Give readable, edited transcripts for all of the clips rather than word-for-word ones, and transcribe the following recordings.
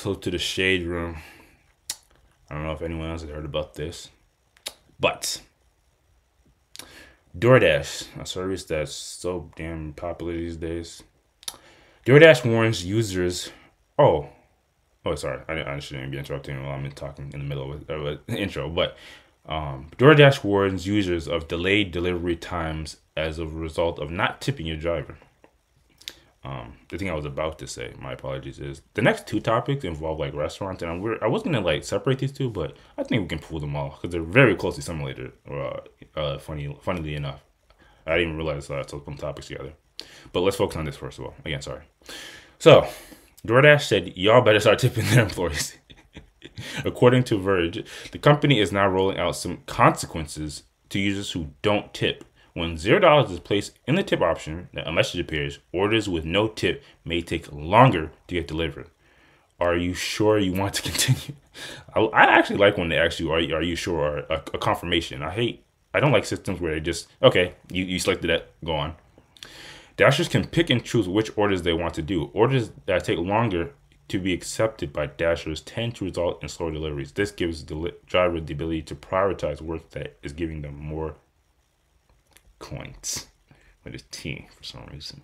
So to the shade room. I don't know if anyone else has heard about this, but DoorDash, a service that's so damn popular these days. DoorDash warns users. Oh, oh, sorry, I shouldn't be interrupting while I'm talking in the middle of the intro. But DoorDash warns users of delayed delivery times as a result of not tipping your driver. The thing I was about to say, my apologies, is the next two topics involve like restaurants, and I was gonna like separate these two, but I think we can pull them all because they're very closely simulated. Funnily enough, I didn't realize I took them topics together. But let's focus on this first of all. Again, sorry. So, DoorDash said y'all better start tipping their employees. According to Verge, the company is now rolling out some consequences to users who don't tip. When $0 is placed in the tip option, a message appears. Orders with no tip may take longer to get delivered. Are you sure you want to continue? I actually like when they ask you, are you sure? Or a confirmation. I don't like systems where they just, okay, you selected that, go on. Dashers can pick and choose which orders they want to do. Orders that take longer to be accepted by Dashers tend to result in slower deliveries. This gives the driver the ability to prioritize work that is giving them more coins with a T for some reason.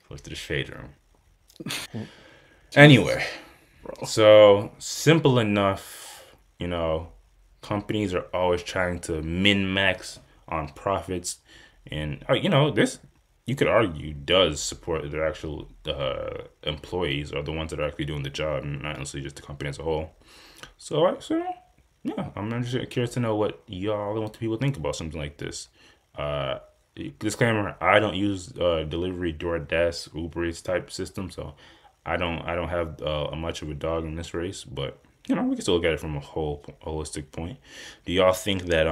Close to the shade room. Anyway, so simple enough, companies are always trying to min-max on profits. And, this, you could argue, does support their actual employees or the ones that are actually doing the job, and not necessarily just the company as a whole. So yeah, I'm just curious to know what y'all want the people think about something like this. Disclaimer: I don't use delivery, DoorDash, Uber Eats type system, so I don't have much of a dog in this race. But we can still look at it from a holistic point. Do y'all think that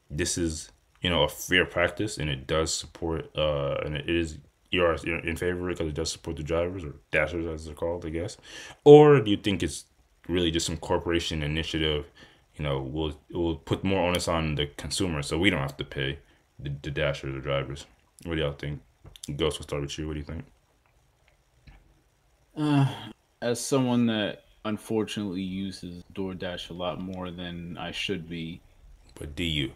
this is a fair practice and it does support and it is you're in favor of it because it does support the drivers or dashers as they're called, I guess, or do you think it's really just some corporation initiative? Will put more onus on the consumer so we don't have to pay the dashers or drivers. What do y'all think? Ghost, we'll start with you. What do you think? As someone that unfortunately uses DoorDash a lot more than I should be, But do you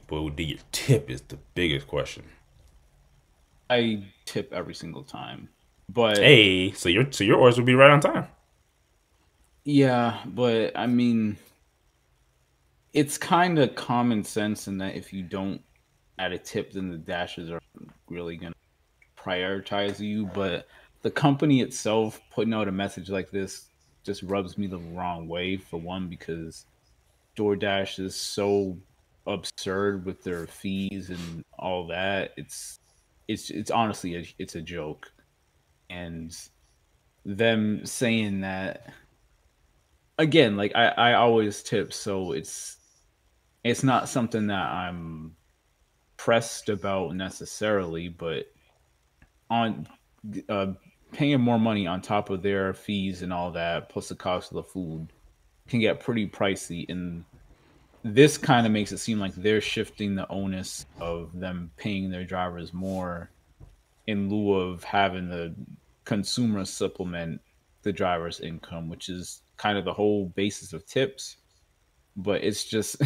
tip is the biggest question. I tip every single time. But Hey, so your orders will be right on time. yeah, but I mean, it's kind of common sense in that if you don't add a tip, then the dashes are really going to prioritize you. But the company itself putting out a message like this just rubs me the wrong way, for one, because DoorDash is so absurd with their fees and all that. It's honestly it's a joke. And them saying that again, like I always tip, so it's not something that I'm pressed about necessarily, but on uh, paying more money on top of their fees and all that, plus the cost of the food, can get pretty pricey. And this kind of makes it seem like they're shifting the onus of them paying their drivers more in lieu of having the consumer supplement the driver's income, which is kind of the whole basis of tips. But it's just,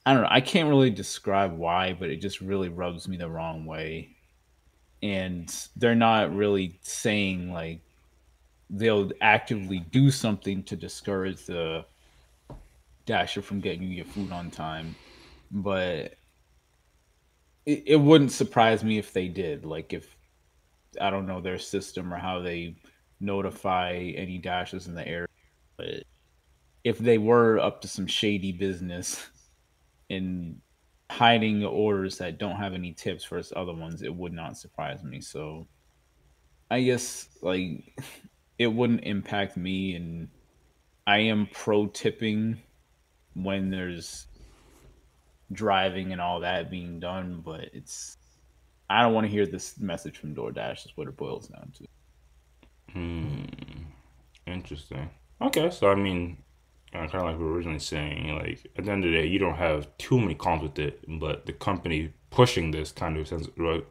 I don't know. I can't really describe why, but it just really rubs me the wrong way. And they're not really saying like they'll actively do something to discourage the dasher from getting you your food on time. But it wouldn't surprise me if they did. Like if I don't know their system or how they notify any dashes in the area, but if they were up to some shady business and hiding orders that don't have any tips versus other ones, it would not surprise me. So I guess like it wouldn't impact me, and I am pro tipping when there's driving and all that being done, but I don't want to hear this message from DoorDash is what it boils down to. Hmm. Interesting. Okay, so I mean, kind of like we were originally saying, like at the end of the day, you don't have too many cons with it, but the company pushing this kind of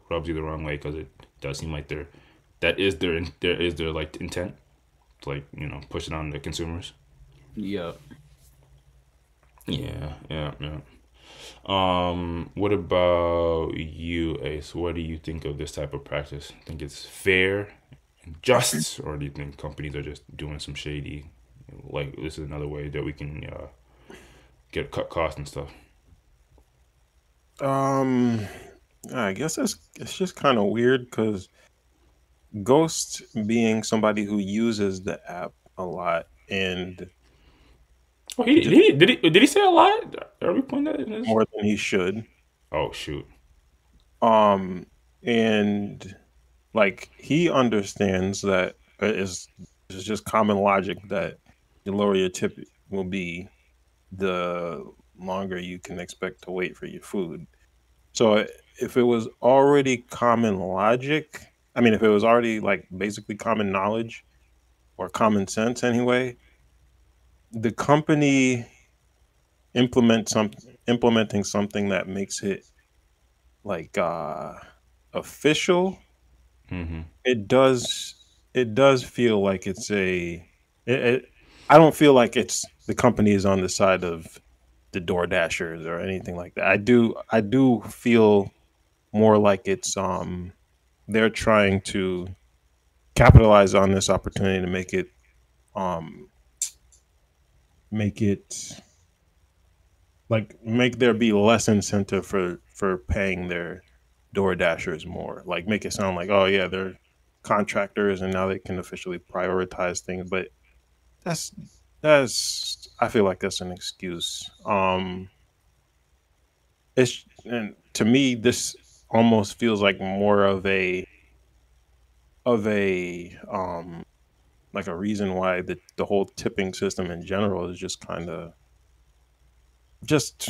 rubs you the wrong way because it does seem like that is their like intent. to like push it on the consumers. Yeah. Yeah, yeah, yeah. What about you, Ace? What do you think of this type of practice? Think it's fair and just, or do you think companies are just doing some shady? Like this is another way that we can get cut costs and stuff. Um, I guess it's just kind of weird because Ghost being somebody who uses the app a lot and Oh, he just did he say a lot? Are we putting that in this? more than he should. Oh shoot. Um, and like he understands that it's just common logic that the lower your tip will be, the longer you can expect to wait for your food. So if it was already common logic, I mean, if it was already like basically common knowledge or common sense anyway, the company implement some implementing something that makes it like official. Mm-hmm. It does it does feel like it's it, I don't feel like it's the company is on the side of the Door Dashers or anything like that. I do feel more like it's they're trying to capitalize on this opportunity to um make it make there be less incentive for paying their Door Dashers more. Like make it sound like, oh yeah, they're contractors and now they can officially prioritize things. But that's I feel like that's an excuse. It's and to me this almost feels like more of a like a reason why the whole tipping system in general is just kind of just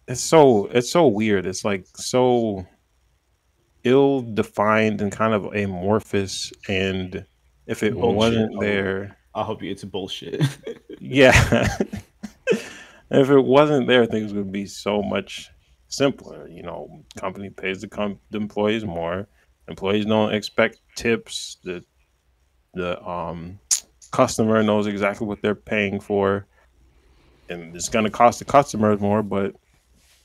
it's so weird. It's like so ill defined and kind of amorphous. And if it Bullshit. wasn't there, I'll help you. It's bullshit. yeah, if it wasn't there, things would be so much simpler. You know, company pays the employees more. Employees don't expect tips. The customer knows exactly what they're paying for, and it's going to cost the customers more, but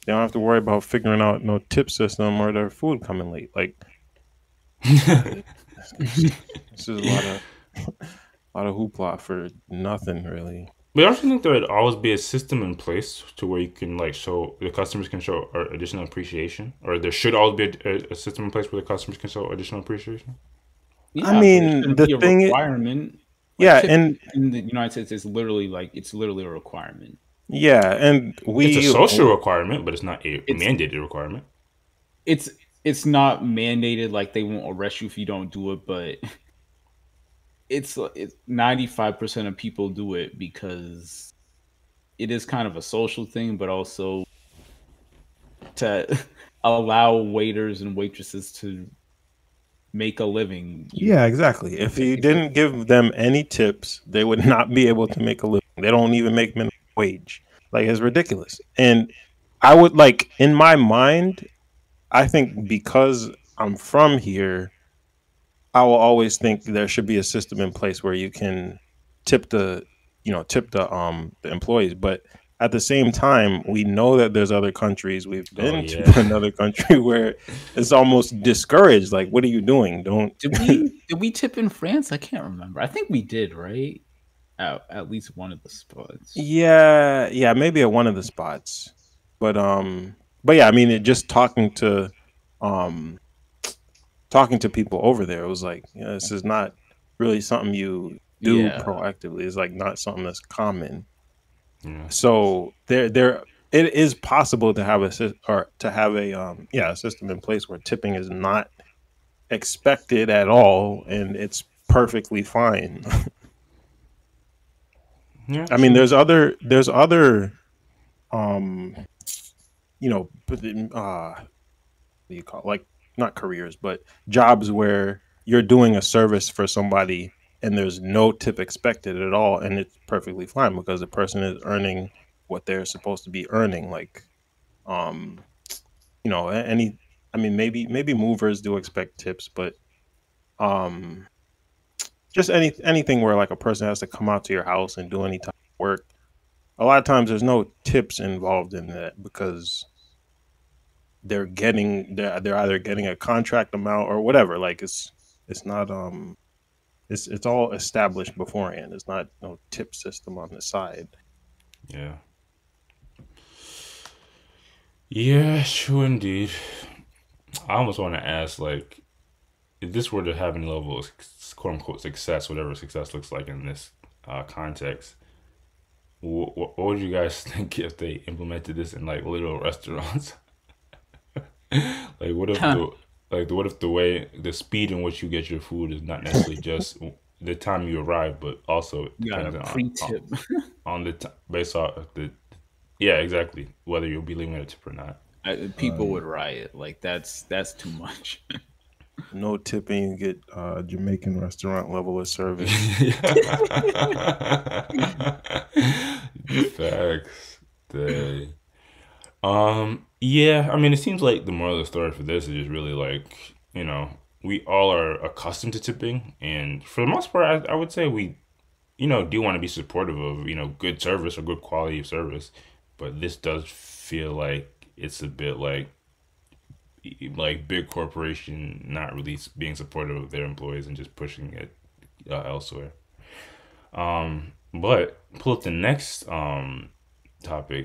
they don't have to worry about figuring out no tip system or their food coming late. Like this is a lot of a lot of hoopla for nothing really. But I also think there would always be a system in place to where you can like show the customers can show additional appreciation, or there should always be a system in place where the customers can show additional appreciation. I Yeah, but it mean, shouldn't the be a thing, requirement. Like yeah, tipping and in the United States is literally like it's literally a requirement. yeah, and It's a we, social requirement, but it's not a It's mandated requirement. it's it's not mandated, like they won't arrest you if you don't do it, but it's 95% of people do it because it is kind of a social thing, but also to allow waiters and waitresses to make a living. You yeah, exactly. If like you it's a didn't give them any tips, they would not be able to make a living. They don't even make minimum wage. Like it's ridiculous. And I would like in my mind, I think because I'm from here, I will always think there should be a system in place where you can tip the employees. But at the same time, we know that there's other countries. We've Oh been yeah. to another country where it's almost discouraged. Like, what are you doing? Don't. did we tip in France? I can't remember. I think we did, right? At least one of the spots. Yeah, yeah, maybe at one of the spots. But yeah, I mean, it just um talking to people over there, it was like, this is not really something you do Yeah. proactively. It's like not something that's common. Yeah. So there it is possible to have or to have a system in place where tipping is not expected at all and it's perfectly fine. Yeah. I mean, True. there's other um what do you call it? Like not careers, but jobs where you're doing a service for somebody and there's no tip expected at all, and it's perfectly fine because the person is earning what they're supposed to be earning. Like, um, any. I mean, maybe movers do expect tips, but um, just anything where like a person has to come out to your house and do any type of work. A lot of times there's no tips involved in that because they're either getting a contract amount or whatever. Like it's not it's all established beforehand. It's not no tip system on the side. Yeah. Yeah, true indeed. I almost want to ask, like, if this were to have any level of quote unquote success, whatever success looks like in this context, what would you guys think if they implemented this in like little restaurants? Like, what if what if the way the speed in which you get your food is not necessarily just the time you arrive, but also You got a depends pre-tip. on the based off of the yeah, exactly, whether you'll be leaving a tip or not. People would riot. Like that's too much. No tipping, you get Jamaican restaurant level of service. Facts. They. Yeah, I mean, it seems like the moral of the story for this is just really like, we all are accustomed to tipping, and for the most part, I would say we, do want to be supportive of, good service or good quality of service, but this does feel like it's a bit like big corporation not really being supportive of their employees and just pushing it elsewhere. But pull up the next topic.